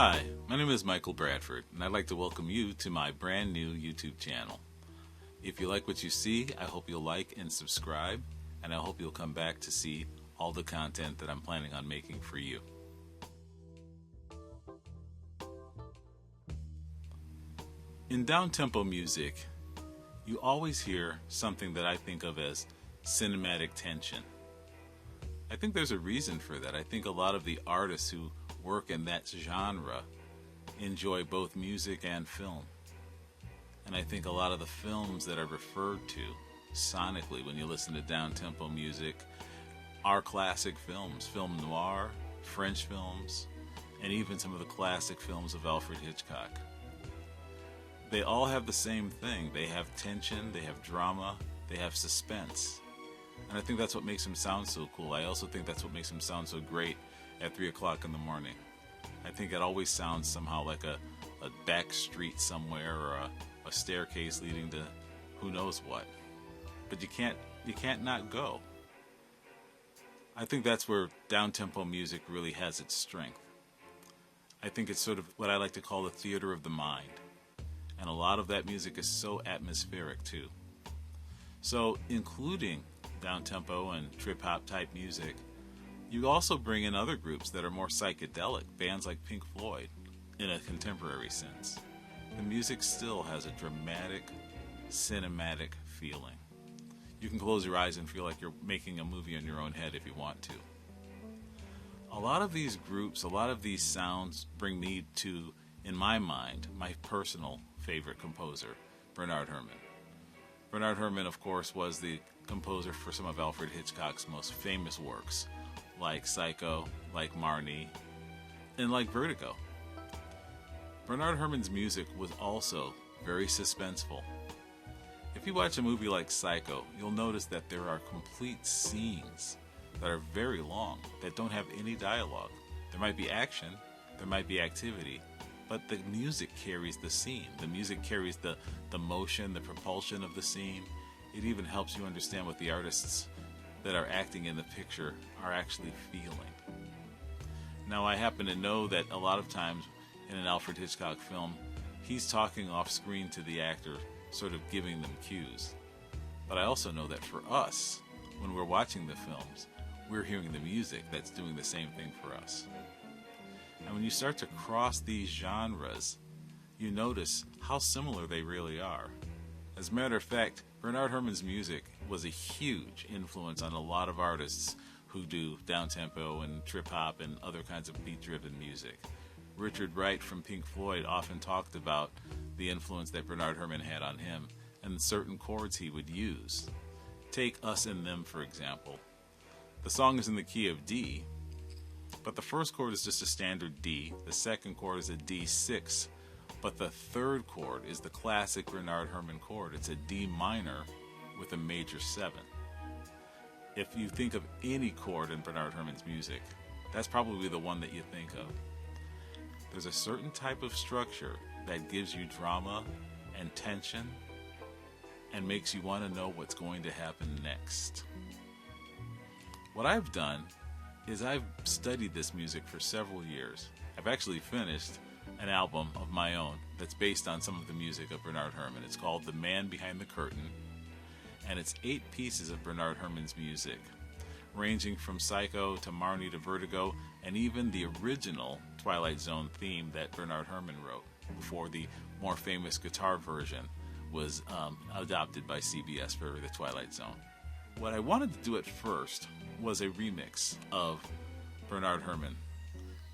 Hi, my name is Michael Bradford, and I'd like to welcome you to my brand new YouTube channel. If you like what you see, I hope you'll like and subscribe, and I hope you'll come back to see all the content that I'm planning on making for you. In down-tempo music, you always hear something that I think of as cinematic tension. I think there's a reason for that. I think a lot of the artists who work in that genre enjoy both music and film. And I think a lot of the films that are referred to sonically when you listen to down-tempo music are classic films, film noir, French films, and even some of the classic films of Alfred Hitchcock. They all have the same thing. They have tension, they have drama, they have suspense. And I think that's what makes them sound so cool. I also think that's what makes them sound so great at 3 o'clock in the morning. I think it always sounds somehow like a back street somewhere or a staircase leading to who knows what. But you can't not go. I think that's where down-tempo music really has its strength. I think it's sort of what I like to call the theater of the mind. And a lot of that music is so atmospheric too. So including down-tempo and trip-hop type music, you also bring in other groups that are more psychedelic, bands like Pink Floyd, in a contemporary sense. The music still has a dramatic, cinematic feeling. You can close your eyes and feel like you're making a movie in your own head if you want to. A lot of these groups, a lot of these sounds bring me to, in my mind, my personal favorite composer, Bernard Herrmann. Bernard Herrmann, of course, was the composer for some of Alfred Hitchcock's most famous works, like Psycho, like Marnie, and like Vertigo. Bernard Herrmann's music was also very suspenseful. If you watch a movie like Psycho, you'll notice that there are complete scenes that are very long, that don't have any dialogue. There might be action, there might be activity, but the music carries the scene. The music carries the motion, the propulsion of the scene. It even helps you understand what the artists that are acting in the picture are actually feeling. Now, I happen to know that a lot of times in an Alfred Hitchcock film, he's talking off screen to the actor, sort of giving them cues. But I also know that for us, when we're watching the films, we're hearing the music that's doing the same thing for us. And when you start to cross these genres, you notice how similar they really are. As a matter of fact, Bernard Herrmann's music was a huge influence on a lot of artists who do down-tempo and trip-hop and other kinds of beat-driven music. Richard Wright from Pink Floyd often talked about the influence that Bernard Herrmann had on him and certain chords he would use. Take Us and Them, for example. The song is in the key of D, but the first chord is just a standard D, the second chord is a D6, but the third chord is the classic Bernard Herrmann chord. It's a D minor with a major 7. If you think of any chord in Bernard Herrmann's music, that's probably the one that you think of. There's a certain type of structure that gives you drama and tension and makes you want to know what's going to happen next. What I've done is I've studied this music for several years. I've actually finished an album of my own that's based on some of the music of Bernard Herrmann. It's called The Man Behind the Curtain, and it's 8 pieces of Bernard Herrmann's music, ranging from Psycho to Marnie to Vertigo, and even the original Twilight Zone theme that Bernard Herrmann wrote before the more famous guitar version was adopted by CBS for the Twilight Zone. What I wanted to do at first was a remix of Bernard Herrmann.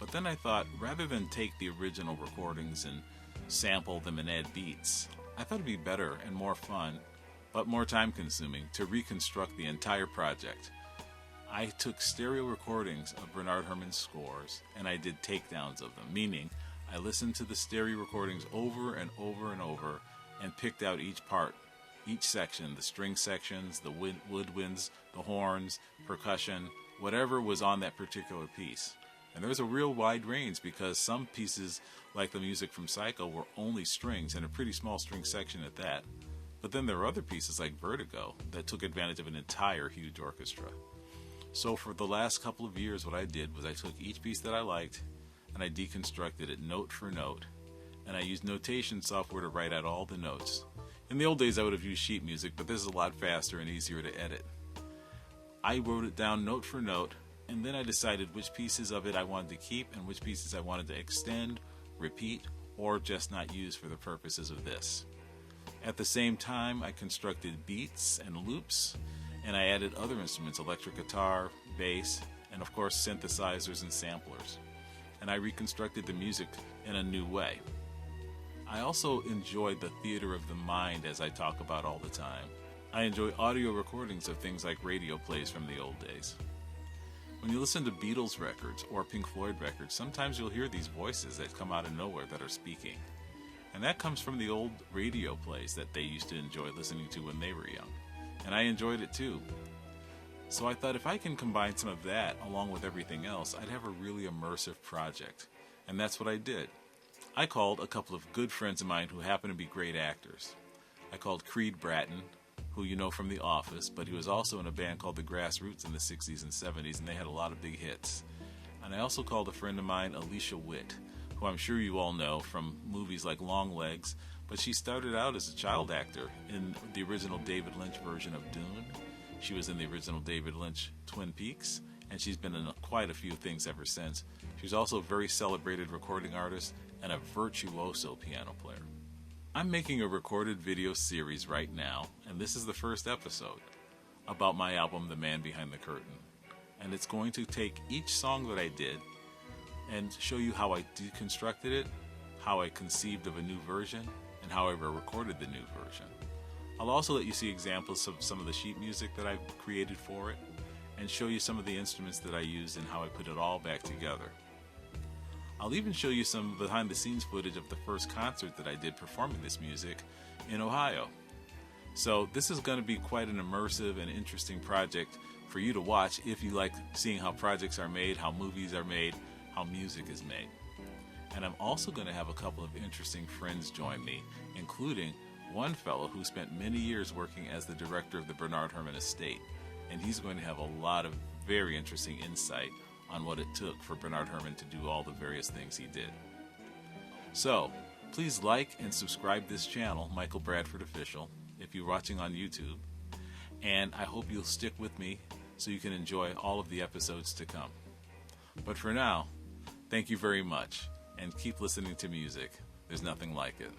But then I thought, rather than take the original recordings and sample them and add beats, I thought it'd be better and more fun, but more time-consuming, to reconstruct the entire project. I took stereo recordings of Bernard Herrmann's scores, and I did takedowns of them, meaning I listened to the stereo recordings over and over and over and picked out each part, each section, the string sections, the woodwinds, the horns, percussion, whatever was on that particular piece. And there's a real wide range because some pieces, like the music from Psycho, were only strings and a pretty small string section at that. But then there are other pieces like Vertigo that took advantage of an entire huge orchestra. So for the last couple of years, what I did was I took each piece that I liked and I deconstructed it note for note, and I used notation software to write out all the notes. In the old days I would have used sheet music, but this is a lot faster and easier to edit. I wrote it down note for note, and then I decided which pieces of it I wanted to keep and which pieces I wanted to extend, repeat, or just not use for the purposes of this. At the same time, I constructed beats and loops, and I added other instruments, electric guitar, bass, and of course synthesizers and samplers. And I reconstructed the music in a new way. I also enjoyed the theater of the mind, as I talk about all the time. I enjoy audio recordings of things like radio plays from the old days. When you listen to Beatles records or Pink Floyd records, sometimes you'll hear these voices that come out of nowhere that are speaking. And that comes from the old radio plays that they used to enjoy listening to when they were young. And I enjoyed it too. So I thought if I can combine some of that along with everything else, I'd have a really immersive project. And that's what I did. I called a couple of good friends of mine who happen to be great actors. I called Creed Bratton, who you know from The Office, but he was also in a band called the Grassroots in the 60s and 70s, and they had a lot of big hits. And I also called a friend of mine, Alicia Witt, who I'm sure you all know from movies like Long Legs, but she started out as a child actor in the original David Lynch version of Dune. She was in the original David Lynch Twin Peaks, and she's been in quite a few things ever since. She's also a very celebrated recording artist and a virtuoso piano player. I'm making a recorded video series right now, and this is the first episode, about my album, The Man Behind the Curtain. And it's going to take each song that I did and show you how I deconstructed it, how I conceived of a new version, and how I recorded the new version. I'll also let you see examples of some of the sheet music that I've created for it, and show you some of the instruments that I used and how I put it all back together. I'll even show you some behind-the-scenes footage of the first concert that I did performing this music in Ohio. So this is going to be quite an immersive and interesting project for you to watch if you like seeing how projects are made, how movies are made, how music is made. And I'm also going to have a couple of interesting friends join me, including one fellow who spent many years working as the director of the Bernard Herrmann Estate. And he's going to have a lot of very interesting insight on what it took for Bernard Herrmann to do all the various things he did. So, please like and subscribe this channel, Michael Bradford Official, if you're watching on YouTube. And I hope you'll stick with me so you can enjoy all of the episodes to come. But for now, thank you very much, and keep listening to music. There's nothing like it.